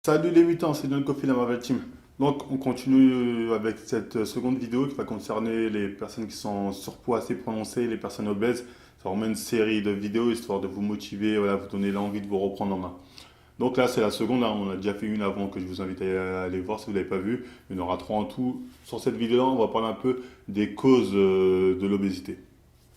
Salut les mutants, c'est John Coffey, la Marvel Team. Donc, on continue avec cette seconde vidéo qui va concerner les personnes qui sont en surpoids assez prononcé, les personnes obèses. C'est vraiment une série de vidéos histoire de vous motiver, voilà, vous donner l'envie de vous reprendre en main. Donc là, c'est la seconde, hein. On a déjà fait une avant que je vous invite à aller voir si vous ne l'avez pas vue. Il y en aura trois en tout. Sur cette vidéo-là, on va parler un peu des causes de l'obésité.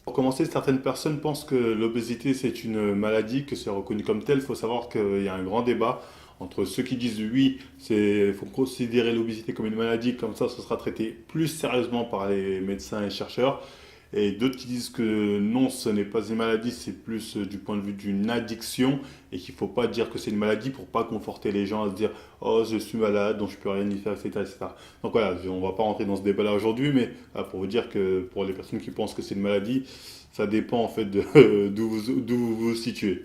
Pour commencer, certaines personnes pensent que l'obésité c'est une maladie, que c'est reconnu comme tel. Il faut savoir qu'il y a un grand débat entre ceux qui disent oui, il faut considérer l'obésité comme une maladie, comme ça ce sera traité plus sérieusement par les médecins et chercheurs, et d'autres qui disent que non, ce n'est pas une maladie, c'est plus du point de vue d'une addiction, et qu'il ne faut pas dire que c'est une maladie pour pas conforter les gens à se dire oh je suis malade, donc je peux rien y faire, etc., etc. Donc voilà, on va pas rentrer dans ce débat-là aujourd'hui, mais pour vous dire que pour les personnes qui pensent que c'est une maladie, ça dépend en fait de d'où vous vous situez.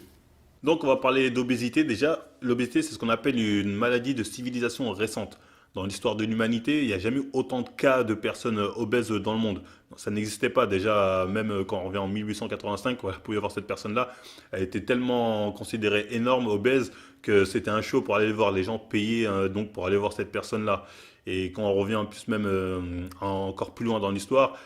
Donc, on va parler d'obésité. Déjà, l'obésité, c'est ce qu'on appelle une maladie de civilisation récente. Dans l'histoire de l'humanité, il n'y a jamais eu autant de cas de personnes obèses dans le monde. Ça n'existait pas déjà, même quand on revient en 1885, voilà, vous pouvez voir cette personne-là. Elle était tellement considérée énorme, obèse, que c'était un show pour aller le voir. Les gens payaient donc pour aller voir cette personne-là. Et quand on revient en plus même encore plus loin dans l'histoire,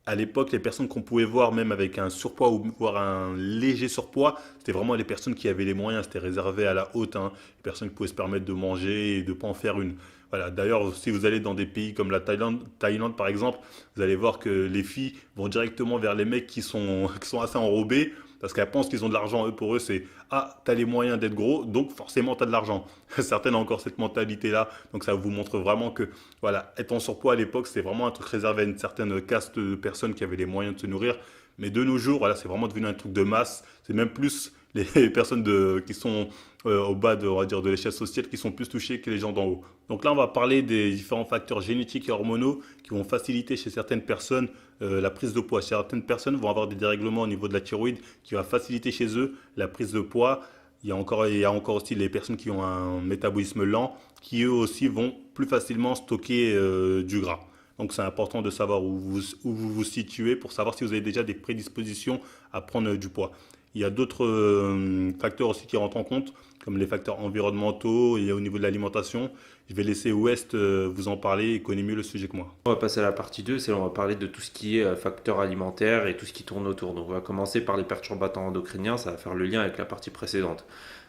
à l'époque, les personnes qu'on pouvait voir, même avec un surpoids ou voire un léger surpoids, c'était vraiment les personnes qui avaient les moyens. C'était réservé à la haute, hein, les personnes qui pouvaient se permettre de manger et de ne pas en faire une. Voilà. D'ailleurs, si vous allez dans des pays comme la Thaïlande par exemple, vous allez voir que les filles vont directement vers les mecs qui sont assez enrobés parce qu'elles pensent qu'ils ont de l'argent. Eux, pour eux, c'est ah, t'as les moyens d'être gros, donc forcément t'as de l'argent. Certaines ont encore cette mentalité-là, donc ça vous montre vraiment que voilà, être en surpoids à l'époque, c'était vraiment un truc réservé à une certaine caste de personnes qui avaient les moyens de se nourrir. Mais de nos jours, voilà, c'est vraiment devenu un truc de masse. C'est même plus les personnes qui sont au bas on va dire, de l'échelle sociale qui sont plus touchées que les gens d'en haut. Donc là, on va parler des différents facteurs génétiques et hormonaux qui vont faciliter chez certaines personnes la prise de poids. Certaines personnes vont avoir des dérèglements au niveau de la thyroïde qui va faciliter chez eux la prise de poids. Il y a encore aussi les personnes qui ont un métabolisme lent qui eux aussi vont plus facilement stocker du gras. Donc c'est important de savoir où vous vous situez pour savoir si vous avez déjà des prédispositions à prendre du poids. Il y a d'autres facteurs aussi qui rentrent en compte, comme les facteurs environnementaux et au niveau de l'alimentation. Je vais laisser West vous en parler, il connaît mieux le sujet que moi. On va passer à la partie 2, c'est là on va parler de tout ce qui est facteurs alimentaires et tout ce qui tourne autour. Donc on va commencer par les perturbateurs endocriniens, ça va faire le lien avec la partie précédente.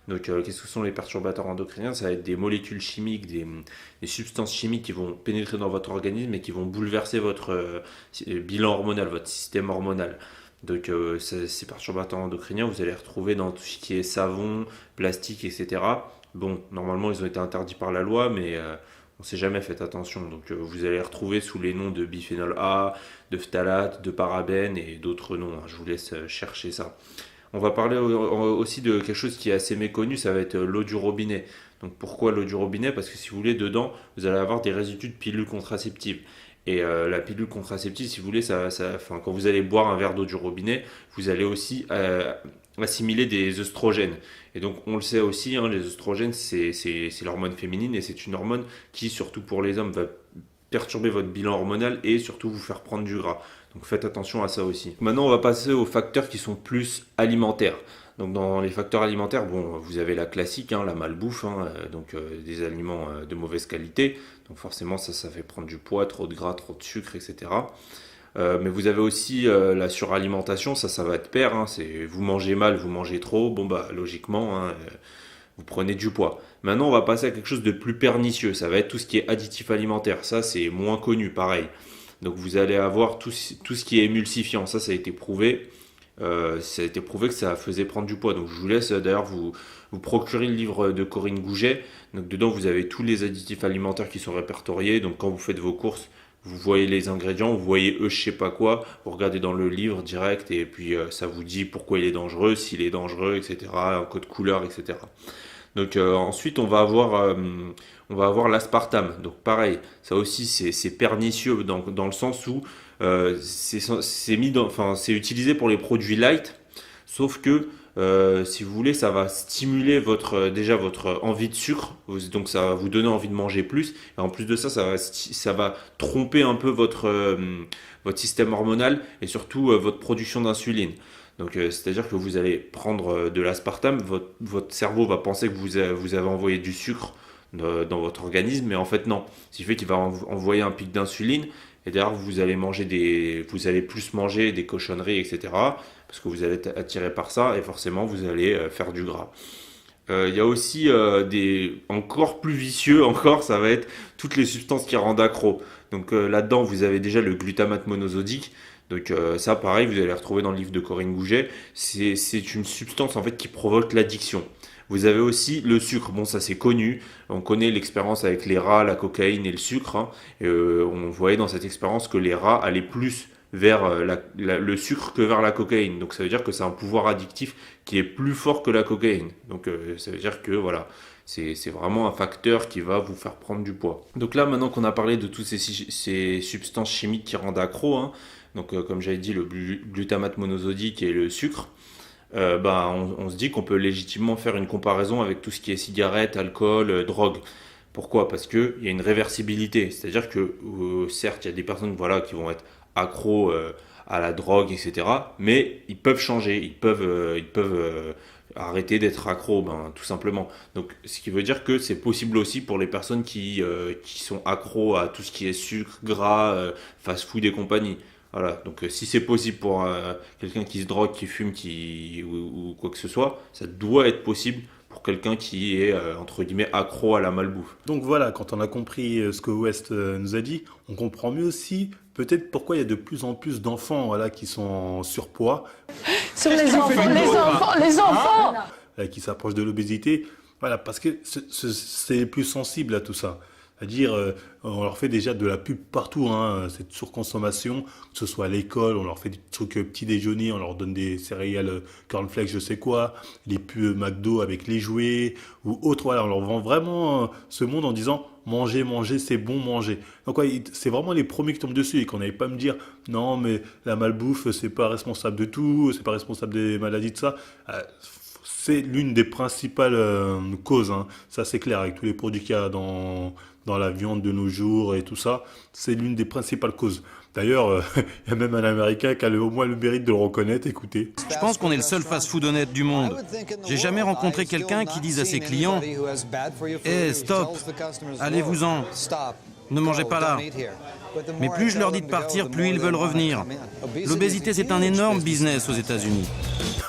Donc qu'est-ce que sont les perturbateurs endocriniens? Ça va être des molécules chimiques, des substances chimiques qui vont pénétrer dans votre organisme et qui vont bouleverser votre bilan hormonal, votre système hormonal. Donc ces perturbateurs endocriniens, vous allez les retrouver dans tout ce qui est savon, plastique, etc. Bon, normalement ils ont été interdits par la loi, mais on ne s'est jamais fait attention. Donc vous allez les retrouver sous les noms de bisphénol A, de phtalate, de parabènes et d'autres noms, hein. Je vous laisse chercher ça. On va parler aussi de quelque chose qui est assez méconnu, ça va être l'eau du robinet. Donc pourquoi l'eau du robinet? Parce que si vous voulez, dedans, vous allez avoir des résidus de pilules contraceptives. Et la pilule contraceptive, si vous voulez, enfin, quand vous allez boire un verre d'eau du robinet, vous allez aussi assimiler des œstrogènes. Et donc on le sait aussi, hein, les œstrogènes, c'est l'hormone féminine et c'est une hormone qui, surtout pour les hommes, va perturber votre bilan hormonal et surtout vous faire prendre du gras. Donc faites attention à ça aussi. Maintenant, on va passer aux facteurs qui sont plus alimentaires. Donc dans les facteurs alimentaires, bon, vous avez la classique, hein, la malbouffe, hein, des aliments de mauvaise qualité. Donc forcément, ça fait prendre du poids, trop de gras, trop de sucre, etc. Mais vous avez aussi la suralimentation, ça va être pair, hein, c'est vous mangez mal, vous mangez trop, bon bah logiquement, hein, vous prenez du poids. Maintenant, on va passer à quelque chose de plus pernicieux, ça va être tout ce qui est additif alimentaire, ça c'est moins connu, pareil. Donc vous allez avoir tout ce qui est émulsifiant, ça a été prouvé. Ça a été prouvé que ça faisait prendre du poids. Donc je vous laisse d'ailleurs vous procurer le livre de Corinne Gouget. Donc dedans vous avez tous les additifs alimentaires qui sont répertoriés. Donc quand vous faites vos courses, vous voyez les ingrédients, vous voyez je sais pas quoi, vous regardez dans le livre direct et puis ça vous dit pourquoi il est dangereux, s'il est dangereux, etc. En code couleur, etc. Donc ensuite on va avoir l'aspartame. Donc pareil, ça aussi c'est pernicieux dans le sens où c'est utilisé pour les produits light, sauf que si vous voulez, ça va stimuler déjà votre envie de sucre, donc ça va vous donner envie de manger plus. Et en plus de ça, ça va tromper un peu votre système hormonal et surtout votre production d'insuline. Donc c'est-à-dire que vous allez prendre de l'aspartame, votre cerveau va penser que vous avez envoyé du sucre dans votre organisme, mais en fait non. Ce qui fait qu'il va envoyer un pic d'insuline, et d'ailleurs vous allez plus manger des cochonneries, etc. Parce que vous allez être attiré par ça, et forcément vous allez faire du gras. Il y a aussi des encore plus vicieux encore, ça va être toutes les substances qui rendent accro. Donc là-dedans, vous avez déjà le glutamate monosodique. Donc ça, pareil, vous allez le retrouver dans le livre de Corinne Gouget. C'est une substance en fait qui provoque l'addiction. Vous avez aussi le sucre. Bon, ça c'est connu. On connaît l'expérience avec les rats, la cocaïne et le sucre, hein. Et, on voyait dans cette expérience que les rats allaient plus vers le sucre que vers la cocaïne. Donc ça veut dire que c'est un pouvoir addictif qui est plus fort que la cocaïne. Donc ça veut dire que voilà, c'est vraiment un facteur qui va vous faire prendre du poids. Donc là, maintenant qu'on a parlé de toutes ces substances chimiques qui rendent accro, hein, donc comme j'avais dit, le glutamate monosodique et le sucre, on se dit qu'on peut légitimement faire une comparaison avec tout ce qui est cigarettes, alcool, drogue. Pourquoi? Parce qu'il y a une réversibilité. C'est-à-dire que certes, il y a des personnes voilà, qui vont être accros à la drogue, etc. Mais ils peuvent changer, ils peuvent arrêter d'être accros, tout simplement. Donc, ce qui veut dire que c'est possible aussi pour les personnes qui sont accros à tout ce qui est sucre, gras, fast-food et compagnie. Voilà, donc si c'est possible pour quelqu'un qui se drogue, qui fume, ou quoi que ce soit, ça doit être possible pour quelqu'un qui est, entre guillemets, accro à la malbouffe. Donc voilà, quand on a compris ce que West nous a dit, on comprend mieux aussi peut-être pourquoi il y a de plus en plus d'enfants voilà, qui sont en surpoids, Sur les enfants qui s'approchent de l'obésité. Voilà, parce que c'est plus sensible à tout ça. C'est-à-dire, on leur fait déjà de la pub partout, hein, cette surconsommation, que ce soit à l'école, on leur fait des trucs petit déjeuner, on leur donne des céréales cornflakes, je sais quoi, les pubs McDo avec les jouets, ou autre, voilà, on leur vend vraiment ce monde en disant, mangez, mangez, c'est bon, manger. Donc ouais, c'est vraiment les premiers qui tombent dessus et qu'on n'allait pas me dire, non, mais la malbouffe, c'est pas responsable de tout, c'est pas responsable des maladies de ça. C'est l'une des principales causes, hein. Ça c'est clair, avec tous les produits qu'il y a dans la viande de nos jours et tout ça, c'est l'une des principales causes. D'ailleurs, il y a même un Américain qui a au moins le mérite de le reconnaître, écoutez. Je pense qu'on est le seul fast-food honnête du monde. J'ai jamais rencontré quelqu'un qui dise à ses clients « Eh, stop, allez-vous-en, ne mangez pas là ». Mais plus je leur dis de partir, plus ils veulent revenir. L'obésité, c'est un énorme business aux États-Unis.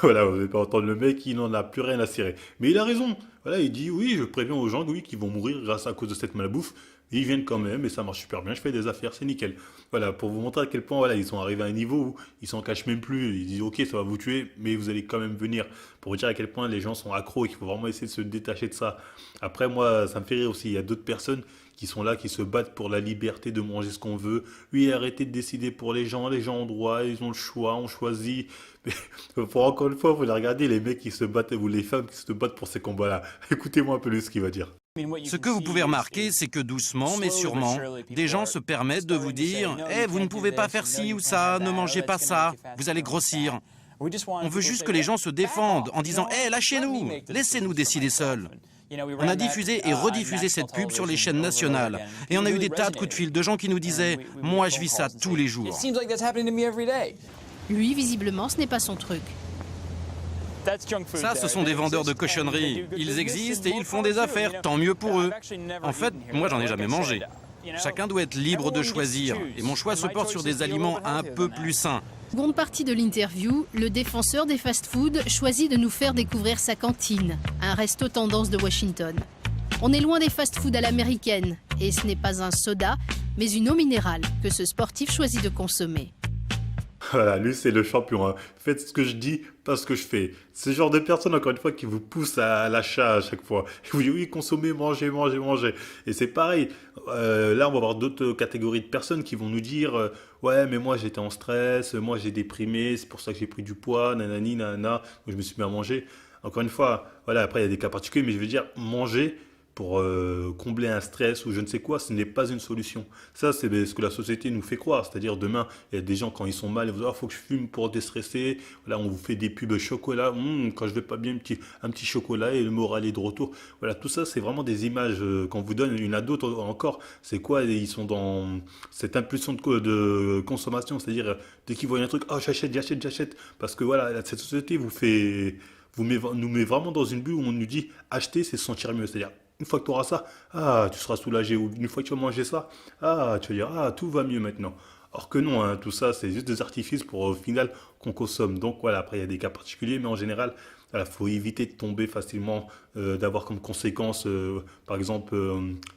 Voilà, vous n'allez pas entendre le mec, il n'en a plus rien à cirer. Mais il a raison. Voilà, il dit oui, je préviens aux gens oui, qui vont mourir grâce à cause de cette malbouffe. Et ils viennent quand même et ça marche super bien. Je fais des affaires, c'est nickel. Voilà, pour vous montrer à quel point voilà, ils sont arrivés à un niveau où ils s'en cachent même plus. Ils disent ok, ça va vous tuer, mais vous allez quand même venir. Pour vous dire à quel point les gens sont accros et qu'il faut vraiment essayer de se détacher de ça. Après, moi, ça me fait rire aussi. Il y a d'autres personnes qui sont là, qui se battent pour la liberté de manger ce qu'on veut. Oui, arrêtez de décider pour les gens ont droit, ils ont le choix, on choisit. Mais pour encore une fois, vous les regardez, les mecs qui se battent, ou les femmes qui se battent pour ces combats-là. Écoutez-moi un peu ce qu'il va dire. Ce que vous pouvez remarquer, c'est que doucement mais sûrement, des gens se permettent de vous dire « Eh, vous ne pouvez pas faire ci ou ça, ne mangez pas ça, vous allez grossir ». On veut juste que les gens se défendent en disant « Eh, lâchez-nous, laissez-nous décider seuls ». On a diffusé et rediffusé cette pub sur les chaînes nationales. Et on a eu des tas de coups de fil de gens qui nous disaient « Moi, je vis ça tous les jours ». Lui, visiblement, ce n'est pas son truc. Ça, ce sont des vendeurs de cochonneries. Ils existent et ils font des affaires, tant mieux pour eux. En fait, moi, j'en ai jamais mangé. Chacun doit être libre de choisir. Et mon choix se porte sur des aliments un peu plus sains. Seconde partie de l'interview, le défenseur des fast-foods choisit de nous faire découvrir sa cantine, un resto tendance de Washington. On est loin des fast-foods à l'américaine, et ce n'est pas un soda, mais une eau minérale que ce sportif choisit de consommer. Voilà, lui c'est le champion, hein. Faites ce que je dis, pas ce que je fais. C'est ce genre de personne, encore une fois, qui vous pousse à l'achat à chaque fois. Il vous dit oui, consommez, mangez, mangez, mangez. Et c'est pareil. Là, on va avoir d'autres catégories de personnes qui vont nous dire ouais, mais moi j'étais en stress, moi j'ai déprimé, c'est pour ça que j'ai pris du poids, nanani, nanana, je me suis mis à manger. Encore une fois, voilà, après il y a des cas particuliers, mais je veux dire, manger pour combler un stress ou je ne sais quoi, ce n'est pas une solution. Ça, c'est ce que la société nous fait croire. C'est-à-dire, demain, il y a des gens, quand ils sont mal, ils vont dire, faut que je fume pour déstresser. Voilà, on vous fait des pubs chocolat. Quand je vais pas bien, un petit chocolat et le moral est de retour. Voilà, tout ça, c'est vraiment des images qu'on vous donne. Il y en a d'autres encore. C'est quoi? Ils sont dans cette impulsion de consommation. C'est-à-dire, dès qu'ils voient un truc, oh, j'achète, j'achète, j'achète. Parce que voilà, cette société nous met vraiment dans une bulle où on nous dit, acheter, c'est se sentir mieux. C'est-à-dire, une fois que tu auras ça, ah, tu seras soulagé. Ou une fois que tu vas manger ça, ah, tu vas dire, ah, tout va mieux maintenant. Or que non, hein, tout ça, c'est juste des artifices pour au final qu'on consomme. Donc voilà, après, il y a des cas particuliers, mais en général, il faut éviter de tomber facilement, d'avoir comme conséquence, par exemple,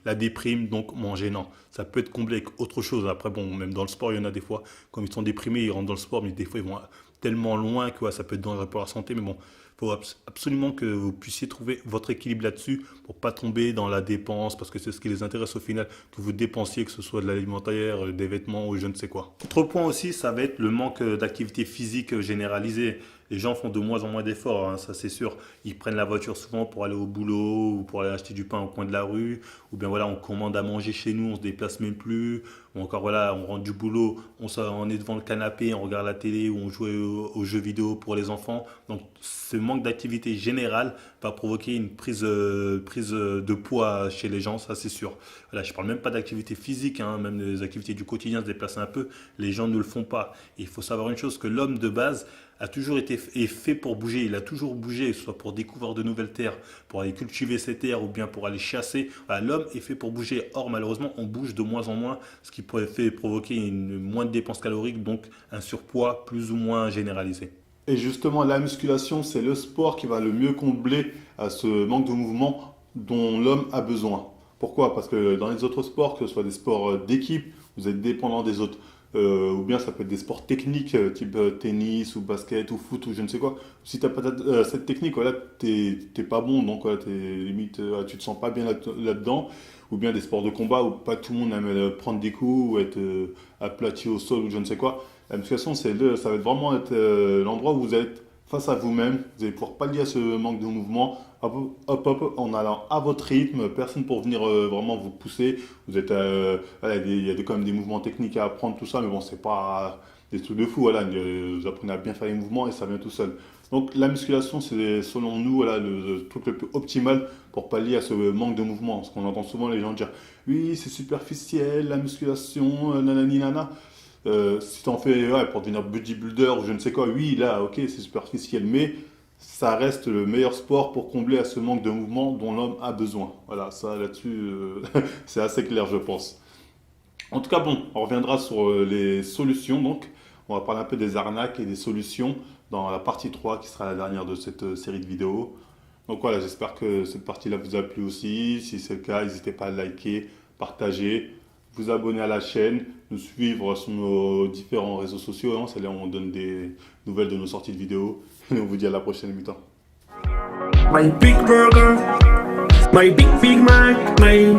la déprime, donc manger. Non, ça peut être comblé avec autre chose. Après, bon, même dans le sport, il y en a des fois, comme ils sont déprimés, ils rentrent dans le sport, mais des fois, ils vont tellement loin que ouais, ça peut être dangereux pour la santé. Mais bon, il faut absolument que vous puissiez trouver votre équilibre là-dessus pour pas tomber dans la dépense, parce que c'est ce qui les intéresse au final, que vous dépensiez, que ce soit de l'alimentaire, des vêtements ou je ne sais quoi. Autre point aussi, ça va être le manque d'activité physique généralisée. Les gens font de moins en moins d'efforts, hein, ça c'est sûr. Ils prennent la voiture souvent pour aller au boulot ou pour aller acheter du pain au coin de la rue. Ou bien voilà, on commande à manger chez nous, on se déplace même plus. Ou encore voilà, on rentre du boulot, on est devant le canapé, on regarde la télé ou on joue aux jeux vidéo pour les enfants. Donc ce manque d'activité générale va provoquer une prise de poids chez les gens, ça c'est sûr. Voilà, je ne parle même pas d'activité physique, hein, même des activités du quotidien, se déplacer un peu, les gens ne le font pas. Et il faut savoir une chose, que l'homme de base a toujours été fait pour bouger, il a toujours bougé, soit pour découvrir de nouvelles terres, pour aller cultiver ces terres ou bien pour aller chasser. Voilà, l'homme est fait pour bouger. Or, malheureusement, on bouge de moins en moins, ce qui pourrait provoquer une moins de dépenses caloriques, donc un surpoids plus ou moins généralisé. Et justement, la musculation, c'est le sport qui va le mieux combler à ce manque de mouvement dont l'homme a besoin. Pourquoi? Parce que dans les autres sports, que ce soit des sports d'équipe, vous êtes dépendant des autres. Ou bien ça peut être des sports techniques type tennis ou basket ou foot ou je ne sais quoi. Si tu n'as pas cette technique, voilà, t'es pas bon, donc voilà, limite, tu te sens pas bien là-dedans. Ou bien des sports de combat où pas tout le monde aime prendre des coups ou être aplati au sol ou je ne sais quoi. La musculation, ça va vraiment être l'endroit où vous êtes face à vous-même. Vous allez pouvoir pallier à ce manque de mouvement. Hop, hop, hop, en allant à votre rythme, personne pour venir vraiment vous pousser. Vous êtes, voilà, il y a quand même des mouvements techniques à apprendre, tout ça, mais bon, c'est pas des trucs de fou. Voilà, vous apprenez à bien faire les mouvements et ça vient tout seul. Donc la musculation, c'est selon nous voilà, le truc le plus optimal pour pallier à ce manque de mouvement. Parce qu'on entend souvent les gens dire oui, c'est superficiel, la musculation, nanani nana. Si tu en fais ouais, pour devenir bodybuilder ou je ne sais quoi, oui, là, ok, c'est superficiel, mais ça reste le meilleur sport pour combler à ce manque de mouvement dont l'homme a besoin. Voilà, ça là-dessus, c'est assez clair, je pense. En tout cas, bon, on reviendra sur les solutions. Donc, on va parler un peu des arnaques et des solutions dans la partie 3 qui sera la dernière de cette série de vidéos. Donc voilà, j'espère que cette partie-là vous a plu aussi. Si c'est le cas, n'hésitez pas à liker, partager, vous abonner à la chaîne, nous suivre sur nos différents réseaux sociaux. Hein, c'est là où on donne des nouvelles de nos sorties de vidéos. Et on vous dit à la prochaine mi-temps. My big burger, my big Mac, my